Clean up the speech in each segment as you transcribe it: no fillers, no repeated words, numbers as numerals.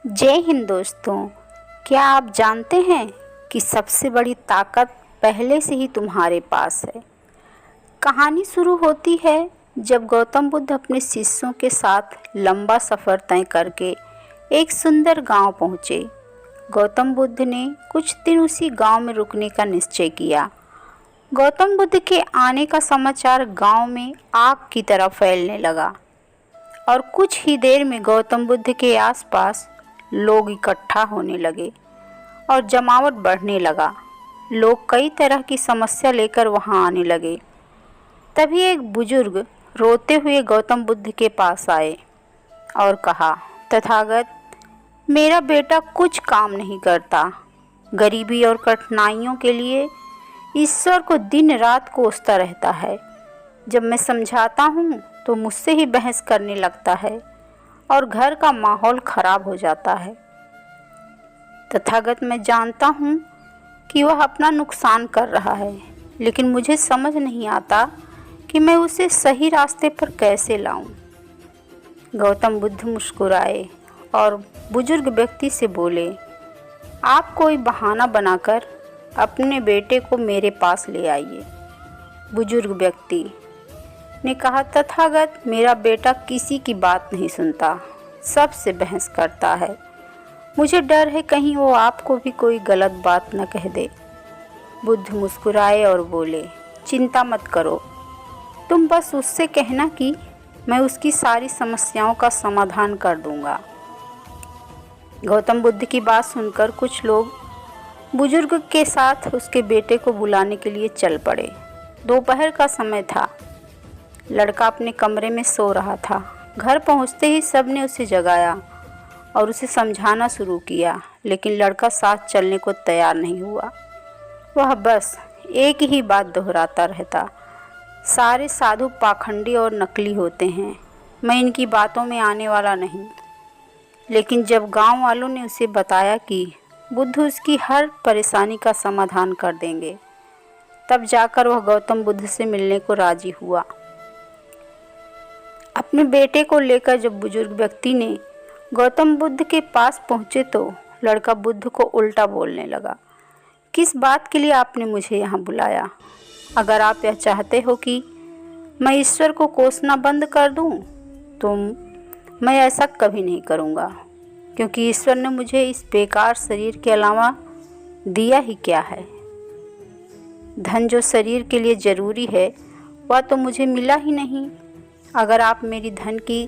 जय हिंद दोस्तों। क्या आप जानते हैं कि सबसे बड़ी ताकत पहले से ही तुम्हारे पास है। कहानी शुरू होती है जब गौतम बुद्ध अपने शिष्यों के साथ लंबा सफ़र तय करके एक सुंदर गांव पहुँचे। गौतम बुद्ध ने कुछ दिन उसी गांव में रुकने का निश्चय किया। गौतम बुद्ध के आने का समाचार गांव में आग की तरह फैलने लगा और कुछ ही देर में गौतम बुद्ध के आसपास लोग इकट्ठा होने लगे और जमावट बढ़ने लगा। लोग कई तरह की समस्या लेकर वहां आने लगे। तभी एक बुजुर्ग रोते हुए गौतम बुद्ध के पास आए और कहा, तथागत, मेरा बेटा कुछ काम नहीं करता। गरीबी और कठिनाइयों के लिए ईश्वर को दिन रात कोसता रहता है। जब मैं समझाता हूँ तो मुझसे ही बहस करने लगता है और घर का माहौल खराब हो जाता है। तथागत, मैं जानता हूँ कि वह अपना नुकसान कर रहा है, लेकिन मुझे समझ नहीं आता कि मैं उसे सही रास्ते पर कैसे लाऊं। गौतम बुद्ध मुस्कुराए और बुजुर्ग व्यक्ति से बोले, आप कोई बहाना बनाकर अपने बेटे को मेरे पास ले आइए। बुजुर्ग व्यक्ति ने कहा, तथागत, मेरा बेटा किसी की बात नहीं सुनता, सबसे बहस करता है। मुझे डर है कहीं वो आपको भी कोई गलत बात न कह दे। बुद्ध मुस्कुराए और बोले, चिंता मत करो, तुम बस उससे कहना कि मैं उसकी सारी समस्याओं का समाधान कर दूंगा। गौतम बुद्ध की बात सुनकर कुछ लोग बुजुर्ग के साथ उसके बेटे को बुलाने के लिए चल पड़े। दोपहर का समय था। लड़का अपने कमरे में सो रहा था। घर पहुंचते ही सबने उसे जगाया और उसे समझाना शुरू किया, लेकिन लड़का साथ चलने को तैयार नहीं हुआ। वह बस एक ही बात दोहराता रहता, सारे साधु पाखंडी और नकली होते हैं, मैं इनकी बातों में आने वाला नहीं। लेकिन जब गांव वालों ने उसे बताया कि बुद्ध उसकी हर परेशानी का समाधान कर देंगे, तब जाकर वह गौतम बुद्ध से मिलने को राजी हुआ। अपने बेटे को लेकर जब बुजुर्ग व्यक्ति ने गौतम बुद्ध के पास पहुँचे तो लड़का बुद्ध को उल्टा बोलने लगा, किस बात के लिए आपने मुझे यहाँ बुलाया? अगर आप यह चाहते हो कि मैं ईश्वर को कोसना बंद कर दूँ तो मैं ऐसा कभी नहीं करूँगा, क्योंकि ईश्वर ने मुझे इस बेकार शरीर के अलावा दिया ही क्या है। धन जो शरीर के लिए ज़रूरी है वह तो मुझे मिला ही नहीं। अगर आप मेरी धन की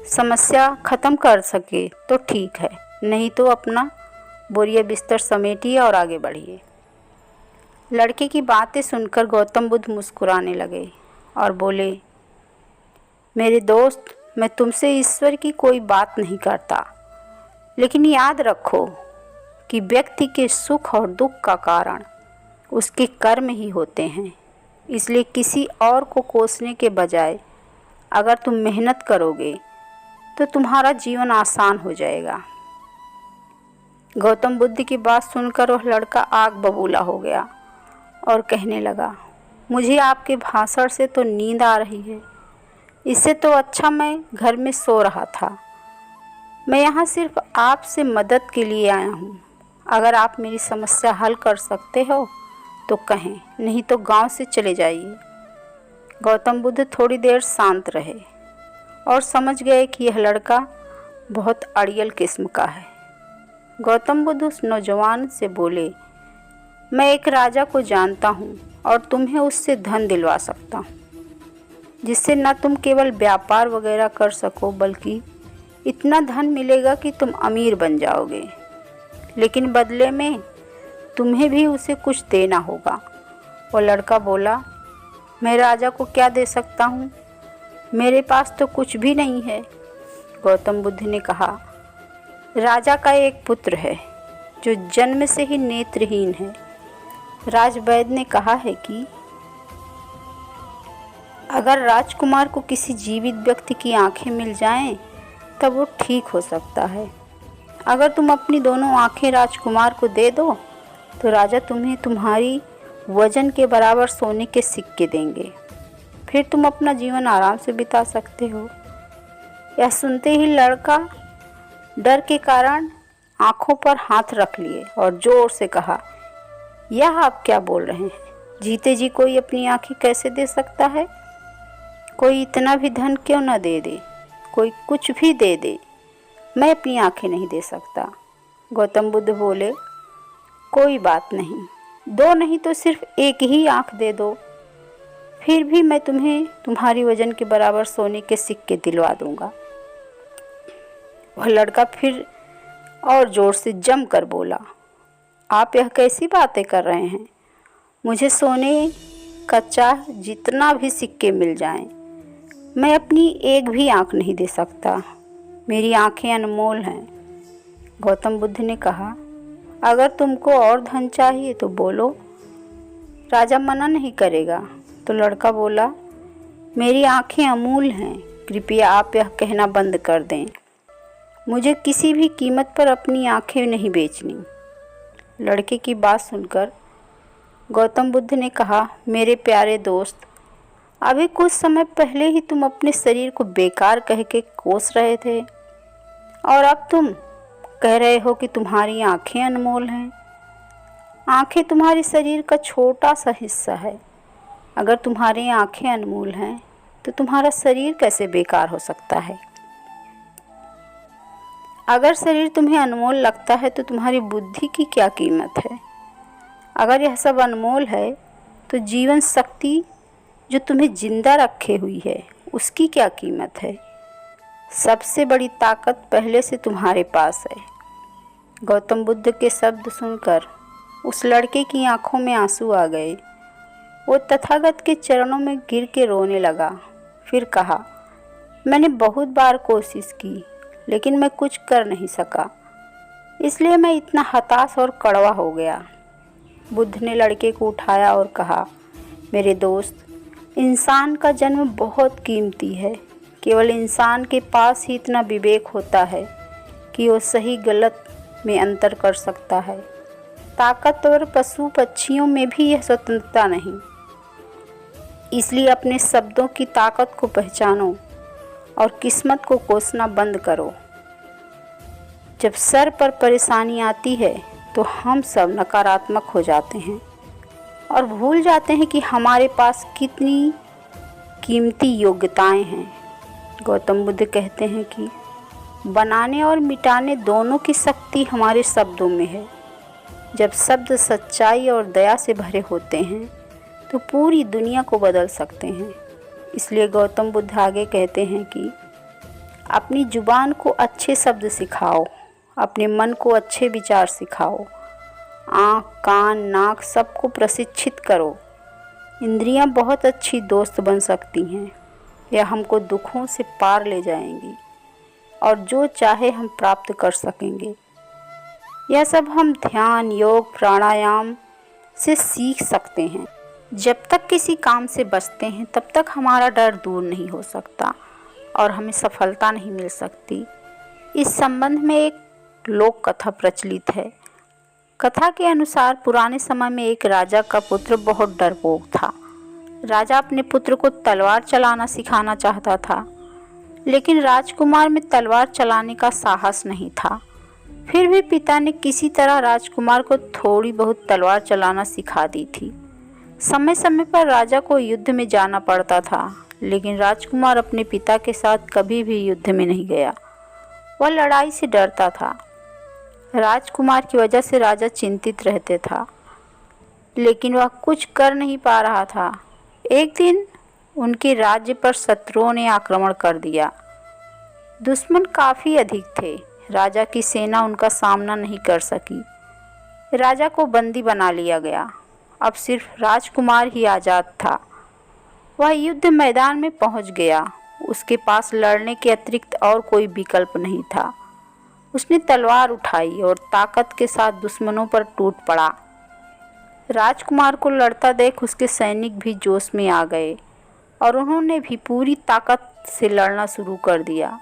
समस्या ख़त्म कर सके तो ठीक है, नहीं तो अपना बोरिया बिस्तर समेटिए और आगे बढ़िए। लड़के की बातें सुनकर गौतम बुद्ध मुस्कुराने लगे और बोले, मेरे दोस्त, मैं तुमसे ईश्वर की कोई बात नहीं करता, लेकिन याद रखो कि व्यक्ति के सुख और दुख का कारण उसके कर्म ही होते हैं। इसलिए किसी और को कोसने के बजाय अगर तुम मेहनत करोगे तो तुम्हारा जीवन आसान हो जाएगा। गौतम बुद्ध की बात सुनकर वह लड़का आग बबूला हो गया और कहने लगा, मुझे आपके भाषण से तो नींद आ रही है। इससे तो अच्छा मैं घर में सो रहा था। मैं यहाँ सिर्फ आपसे मदद के लिए आया हूँ। अगर आप मेरी समस्या हल कर सकते हो तो कहें, नहीं तो गांव से चले जाइए। गौतम बुद्ध थोड़ी देर शांत रहे और समझ गए कि यह लड़का बहुत अड़ियल किस्म का है। गौतम बुद्ध उस नौजवान से बोले, मैं एक राजा को जानता हूँ और तुम्हें उससे धन दिलवा सकता हूँ, जिससे न तुम केवल व्यापार वगैरह कर सको बल्कि इतना धन मिलेगा कि तुम अमीर बन जाओगे। लेकिन बदले में तुम्हें भी उसे कुछ देना होगा। वो लड़का बोला, मैं राजा को क्या दे सकता हूँ? मेरे पास तो कुछ भी नहीं है। गौतम बुद्ध ने कहा, राजा का एक पुत्र है जो जन्म से ही नेत्रहीन है। राजवैद्य ने कहा है कि अगर राजकुमार को किसी जीवित व्यक्ति की आंखें मिल जाएं, तब वो ठीक हो सकता है। अगर तुम अपनी दोनों आंखें राजकुमार को दे दो तो राजा तुम्हें तुम्हारी वजन के बराबर सोने के सिक्के देंगे। फिर तुम अपना जीवन आराम से बिता सकते हो। यह सुनते ही लड़का डर के कारण आंखों पर हाथ रख लिए और जोर से कहा, यह आप क्या बोल रहे हैं? जीते जी कोई अपनी आंखें कैसे दे सकता है? कोई इतना भी धन क्यों न दे दे, कोई कुछ भी दे दे, मैं अपनी आंखें नहीं दे सकता। गौतम बुद्ध बोले, कोई बात नहीं, दो नहीं तो सिर्फ एक ही आंख दे दो, फिर भी मैं तुम्हें तुम्हारी वजन के बराबर सोने के सिक्के दिलवा दूंगा। वह लड़का फिर और जोर से जम कर बोला, आप यह कैसी बातें कर रहे हैं? मुझे सोने का चाहे जितना भी सिक्के मिल जाएं, मैं अपनी एक भी आंख नहीं दे सकता। मेरी आंखें अनमोल हैं। गौतम बुद्ध ने कहा, अगर तुमको और धन चाहिए तो बोलो, राजा मना नहीं करेगा। तो लड़का बोला, मेरी आंखें अमूल्य हैं, कृपया आप यह कहना बंद कर दें। मुझे किसी भी कीमत पर अपनी आंखें नहीं बेचनी। लड़के की बात सुनकर गौतम बुद्ध ने कहा, मेरे प्यारे दोस्त, अभी कुछ समय पहले ही तुम अपने शरीर को बेकार कह के कोस रहे थे और अब तुम कह रहे हो कि तुम्हारी आंखें अनमोल हैं। आंखें तुम्हारे शरीर का छोटा सा हिस्सा है। अगर तुम्हारी आंखें अनमोल हैं तो तुम्हारा शरीर कैसे बेकार हो सकता है? अगर शरीर तुम्हें अनमोल लगता है तो तुम्हारी बुद्धि की क्या कीमत है? अगर यह सब अनमोल है तो जीवन शक्ति जो तुम्हें जिंदा रखे हुई है उसकी क्या कीमत है? सबसे बड़ी ताकत पहले से तुम्हारे पास है। गौतम बुद्ध के शब्द सुनकर उस लड़के की आंखों में आंसू आ गए। वो तथागत के चरणों में गिर के रोने लगा। फिर कहा, मैंने बहुत बार कोशिश की लेकिन मैं कुछ कर नहीं सका, इसलिए मैं इतना हताश और कड़वा हो गया। बुद्ध ने लड़के को उठाया और कहा, मेरे दोस्त, इंसान का जन्म बहुत कीमती है। केवल इंसान के पास ही इतना विवेक होता है कि वो सही गलत में अंतर कर सकता है। ताकतवर पशु पक्षियों में भी यह स्वतंत्रता नहीं। इसलिए अपने शब्दों की ताकत को पहचानो और किस्मत को कोसना बंद करो। जब सर पर परेशानी आती है तो हम सब नकारात्मक हो जाते हैं और भूल जाते हैं कि हमारे पास कितनी कीमती योग्यताएं हैं। गौतम बुद्ध कहते हैं कि बनाने और मिटाने दोनों की शक्ति हमारे शब्दों में है। जब शब्द सच्चाई और दया से भरे होते हैं तो पूरी दुनिया को बदल सकते हैं। इसलिए गौतम बुद्ध आगे कहते हैं कि अपनी जुबान को अच्छे शब्द सिखाओ, अपने मन को अच्छे विचार सिखाओ, आँख, कान, नाक सबको प्रशिक्षित करो। इंद्रियां बहुत अच्छी दोस्त बन सकती हैं। यह हमको दुखों से पार ले जाएंगी और जो चाहे हम प्राप्त कर सकेंगे। यह सब हम ध्यान, योग, प्राणायाम से सीख सकते हैं। जब तक किसी काम से बचते हैं तब तक हमारा डर दूर नहीं हो सकता और हमें सफलता नहीं मिल सकती। इस संबंध में एक लोक कथा प्रचलित है। कथा के अनुसार पुराने समय में एक राजा का पुत्र बहुत डरपोक था। राजा अपने पुत्र को तलवार चलाना सिखाना चाहता था, लेकिन राजकुमार में तलवार चलाने का साहस नहीं था। फिर भी पिता ने किसी तरह राजकुमार को थोड़ी बहुत तलवार चलाना सिखा दी थी। समय समय पर राजा को युद्ध में जाना पड़ता था, लेकिन राजकुमार अपने पिता के साथ कभी भी युद्ध में नहीं गया। वह लड़ाई से डरता था। राजकुमार की वजह से राजा चिंतित रहते था, लेकिन वह कुछ कर नहीं पा रहा था। एक दिन उनके राज्य पर शत्रुओं ने आक्रमण कर दिया। दुश्मन काफ़ी अधिक थे। राजा की सेना उनका सामना नहीं कर सकी। राजा को बंदी बना लिया गया। अब सिर्फ राजकुमार ही आज़ाद था। वह युद्ध मैदान में पहुंच गया। उसके पास लड़ने के अतिरिक्त और कोई विकल्प नहीं था। उसने तलवार उठाई और ताकत के साथ दुश्मनों पर टूट पड़ा। राजकुमार को लड़ता देख उसके सैनिक भी जोश में आ गए और उन्होंने भी पूरी ताकत से लड़ना शुरू कर दिया।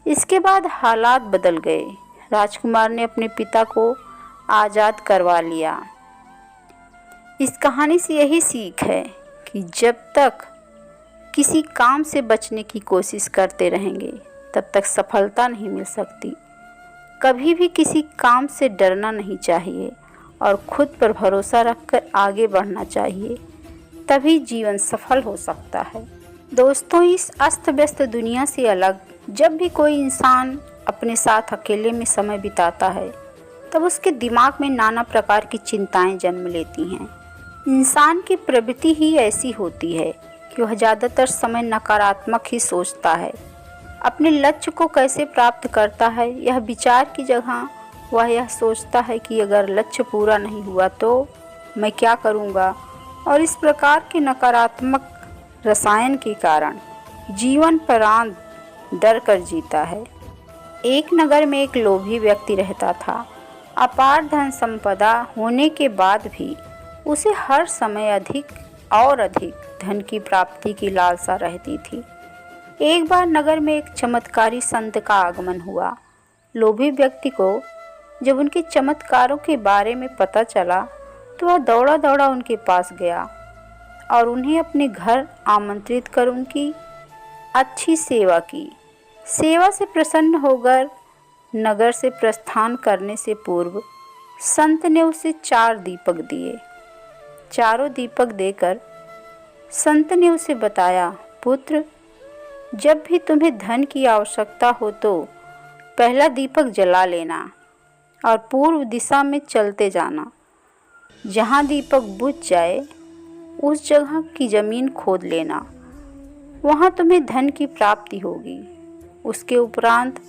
इसके बाद हालात बदल गए। राजकुमार ने अपने पिता को आज़ाद करवा लिया। इस कहानी से यही सीख है कि जब तक किसी काम से बचने की कोशिश करते रहेंगे तब तक सफलता नहीं मिल सकती। कभी भी किसी काम से डरना नहीं चाहिए और खुद पर भरोसा रखकर आगे बढ़ना चाहिए, तभी जीवन सफल हो सकता है। दोस्तों, इस अस्त व्यस्त दुनिया से अलग जब भी कोई इंसान अपने साथ अकेले में समय बिताता है, तब उसके दिमाग में नाना प्रकार की चिंताएं जन्म लेती हैं। इंसान की प्रवृत्ति ही ऐसी होती है कि वह ज़्यादातर समय नकारात्मक ही सोचता है। अपने लक्ष्य को कैसे प्राप्त करता है, यह विचार की जगह वह यह सोचता है कि अगर लक्ष्य पूरा नहीं हुआ तो मैं क्या करूँगा, और इस प्रकार के नकारात्मक रसायन के कारण जीवन प्राण डर कर जीता है। एक नगर में एक लोभी व्यक्ति रहता था। अपार धन संपदा होने के बाद भी उसे हर समय अधिक और अधिक धन की प्राप्ति की लालसा रहती थी। एक बार नगर में एक चमत्कारी संत का आगमन हुआ। लोभी व्यक्ति को जब उनके चमत्कारों के बारे में पता चला तो वह दौड़ा दौड़ा उनके पास गया और उन्हें अपने घर आमंत्रित कर उनकी अच्छी सेवा की। सेवा से प्रसन्न होकर नगर से प्रस्थान करने से पूर्व संत ने उसे 4 दीपक दिए। चारों दीपक देकर संत ने उसे बताया, पुत्र, जब भी तुम्हें धन की आवश्यकता हो तो पहला दीपक जला लेना और पूर्व दिशा में चलते जाना। जहाँ दीपक बुझ जाए उस जगह की ज़मीन खोद लेना, वहाँ तुम्हें धन की प्राप्ति होगी। उसके उपरांत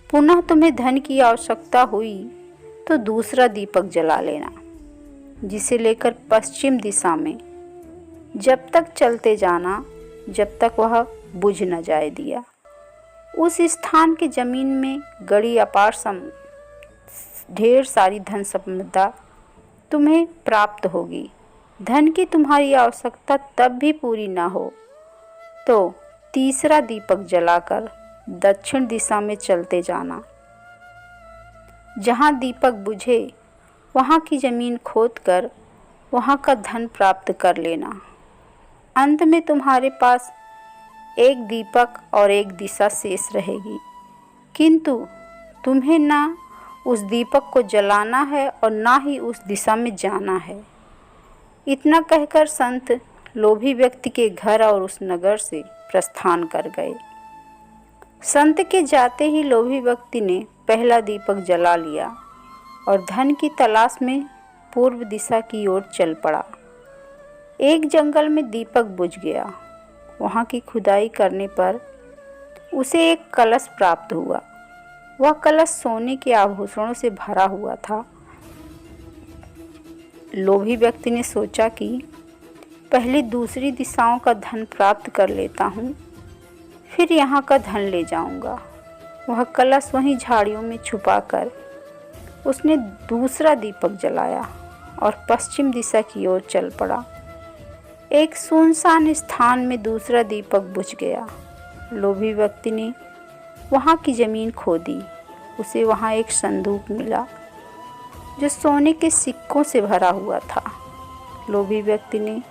पुनः तुम्हें धन की आवश्यकता हुई तो दूसरा दीपक जला लेना, जिसे लेकर पश्चिम दिशा में जब तक चलते जाना जब तक वह बुझ न जाए दिया। उस स्थान की जमीन में गड़ी अपार ढेर सारी धन संपदा तुम्हें प्राप्त होगी। धन की तुम्हारी आवश्यकता तब भी पूरी न हो तो तीसरा दीपक जलाकर दक्षिण दिशा में चलते जाना। जहाँ दीपक बुझे वहाँ की ज़मीन खोदकर वहाँ का धन प्राप्त कर लेना। अंत में तुम्हारे पास एक दीपक और एक दिशा शेष रहेगी, किंतु तुम्हें ना उस दीपक को जलाना है और ना ही उस दिशा में जाना है। इतना कहकर संत लोभी व्यक्ति के घर और उस नगर से प्रस्थान कर गए। संत के जाते ही लोभी व्यक्ति ने पहला दीपक जला लिया और धन की तलाश में पूर्व दिशा की ओर चल पड़ा। एक जंगल में दीपक बुझ गया। वहाँ की खुदाई करने पर उसे एक कलश प्राप्त हुआ। वह कलश सोने के आभूषणों से भरा हुआ था। लोभी व्यक्ति ने सोचा कि पहले दूसरी दिशाओं का धन प्राप्त कर लेता हूँ, फिर यहाँ का धन ले जाऊँगा। वह कलश वहीं झाड़ियों में छुपाकर उसने दूसरा दीपक जलाया और पश्चिम दिशा की ओर चल पड़ा। एक सुनसान स्थान में दूसरा दीपक बुझ गया। लोभी व्यक्ति ने वहाँ की ज़मीन खोदी। उसे वहाँ एक संदूक मिला जो सोने के सिक्कों से भरा हुआ था। लोभी व्यक्ति ने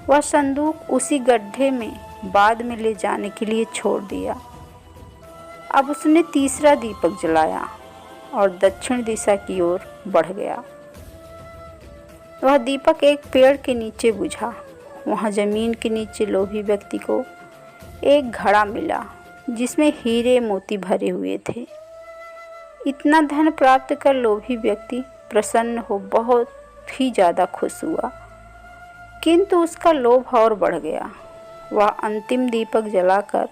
वह संदूक उसी गड्ढे में बाद में ले जाने के लिए छोड़ दिया। अब उसने तीसरा दीपक जलाया और दक्षिण दिशा की ओर बढ़ गया। वह दीपक एक पेड़ के नीचे बुझा। वहाँ ज़मीन के नीचे लोभी व्यक्ति को एक घड़ा मिला जिसमें हीरे मोती भरे हुए थे। इतना धन प्राप्त कर लोभी व्यक्ति प्रसन्न हो बहुत ही ज़्यादा खुश हुआ, किंतु उसका लोभ और बढ़ गया। वह अंतिम दीपक जलाकर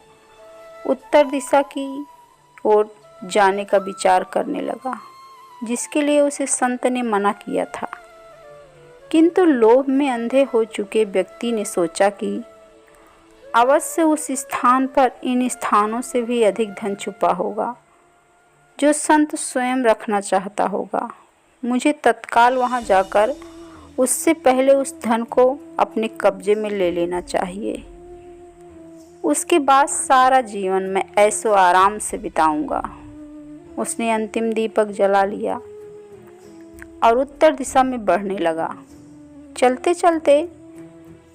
उत्तर दिशा की ओर जाने का विचार करने लगा, जिसके लिए उसे संत ने मना किया था। किंतु लोभ में अंधे हो चुके व्यक्ति ने सोचा कि अवश्य उस स्थान पर इन स्थानों से भी अधिक धन छुपा होगा जो संत स्वयं रखना चाहता होगा। मुझे तत्काल वहां जाकर उससे पहले उस धन को अपने कब्जे में ले लेना चाहिए। उसके बाद सारा जीवन मैं ऐसो आराम से बिताऊंगा। उसने अंतिम दीपक जला लिया और उत्तर दिशा में बढ़ने लगा। चलते चलते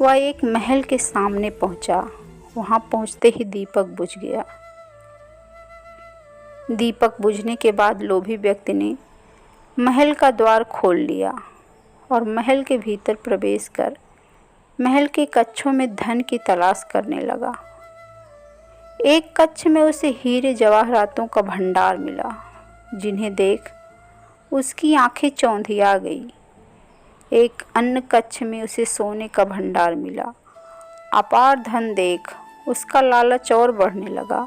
वह एक महल के सामने पहुंचा। वहां पहुंचते ही दीपक बुझ गया। दीपक बुझने के बाद लोभी व्यक्ति ने महल का द्वार खोल लिया और महल के भीतर प्रवेश कर महल के कक्षों में धन की तलाश करने लगा। एक कक्ष में उसे हीरे जवाहरातों का भंडार मिला, जिन्हें देख उसकी आंखें चौंधिया गई। एक अन्य कक्ष में उसे सोने का भंडार मिला। अपार धन देख उसका लालच और बढ़ने लगा।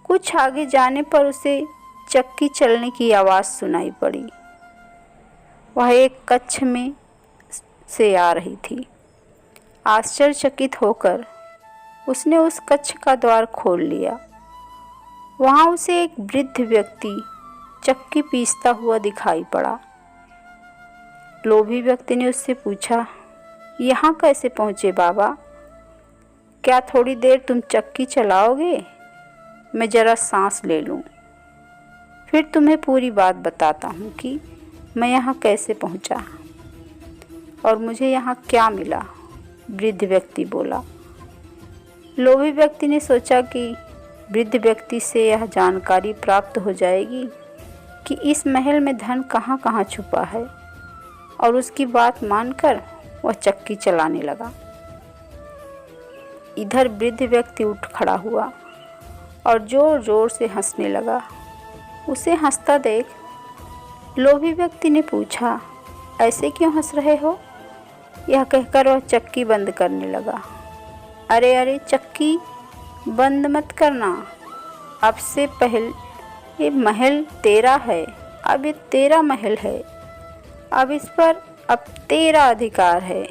कुछ आगे जाने पर उसे चक्की चलने की आवाज़ सुनाई पड़ी। वह एक कक्ष में से आ रही थी। आश्चर्यचकित होकर उसने उस कक्ष का द्वार खोल लिया। वहाँ उसे एक वृद्ध व्यक्ति चक्की पीसता हुआ दिखाई पड़ा। लोभी व्यक्ति ने उससे पूछा, यहाँ कैसे पहुँचे बाबा? क्या थोड़ी देर तुम चक्की चलाओगे? मैं ज़रा सांस ले लूँ, फिर तुम्हें पूरी बात बताता हूँ कि मैं यहाँ कैसे पहुँचा और मुझे यहाँ क्या मिला। वृद्ध व्यक्ति बोला। लोभी व्यक्ति ने सोचा कि वृद्ध व्यक्ति से यह जानकारी प्राप्त हो जाएगी कि इस महल में धन कहाँ कहाँ छुपा है, और उसकी बात मानकर वह चक्की चलाने लगा। इधर वृद्ध व्यक्ति उठ खड़ा हुआ और जोर जोर से हंसने लगा। उसे हंसता देख लोभी व्यक्ति ने पूछा, ऐसे क्यों हंस रहे हो? यह कहकर वह चक्की बंद करने लगा। अरे अरे, चक्की बंद मत करना। अब से पहले ये महल तेरा है। अब ये तेरा महल है। अब इस पर अब तेरा अधिकार है,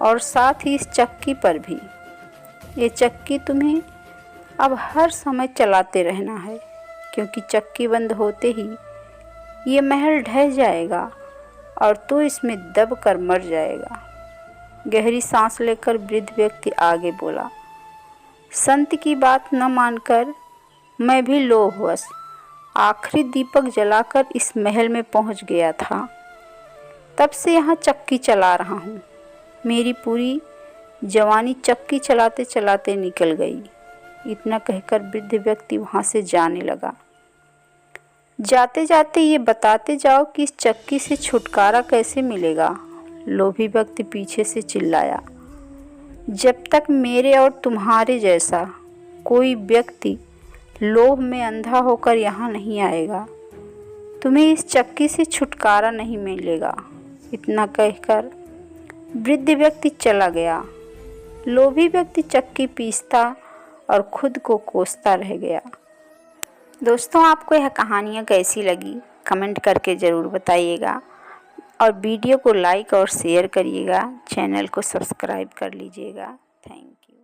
और साथ ही इस चक्की पर भी। ये चक्की तुम्हें अब हर समय चलाते रहना है, क्योंकि चक्की बंद होते ही ये महल ढह जाएगा और तू इसमें दब कर मर जाएगा। गहरी सांस लेकर वृद्ध व्यक्ति आगे बोला, संत की बात न मानकर मैं भी लोभवश आखिरी दीपक जलाकर इस महल में पहुंच गया था। तब से यहाँ चक्की चला रहा हूँ। मेरी पूरी जवानी चक्की चलाते चलाते निकल गई। इतना कहकर वृद्ध व्यक्ति वहाँ से जाने लगा। जाते जाते ये बताते जाओ कि इस चक्की से छुटकारा कैसे मिलेगा? लोभी व्यक्ति पीछे से चिल्लाया। जब तक मेरे और तुम्हारे जैसा कोई व्यक्ति लोभ में अंधा होकर यहाँ नहीं आएगा, तुम्हें इस चक्की से छुटकारा नहीं मिलेगा। इतना कहकर वृद्ध व्यक्ति चला गया। लोभी व्यक्ति चक्की पीसता और खुद को कोसता रह गया। दोस्तों, आपको यह कहानियाँ कैसी लगी कमेंट करके ज़रूर बताइएगा, और वीडियो को लाइक और शेयर करिएगा। चैनल को सब्सक्राइब कर लीजिएगा। Thank you.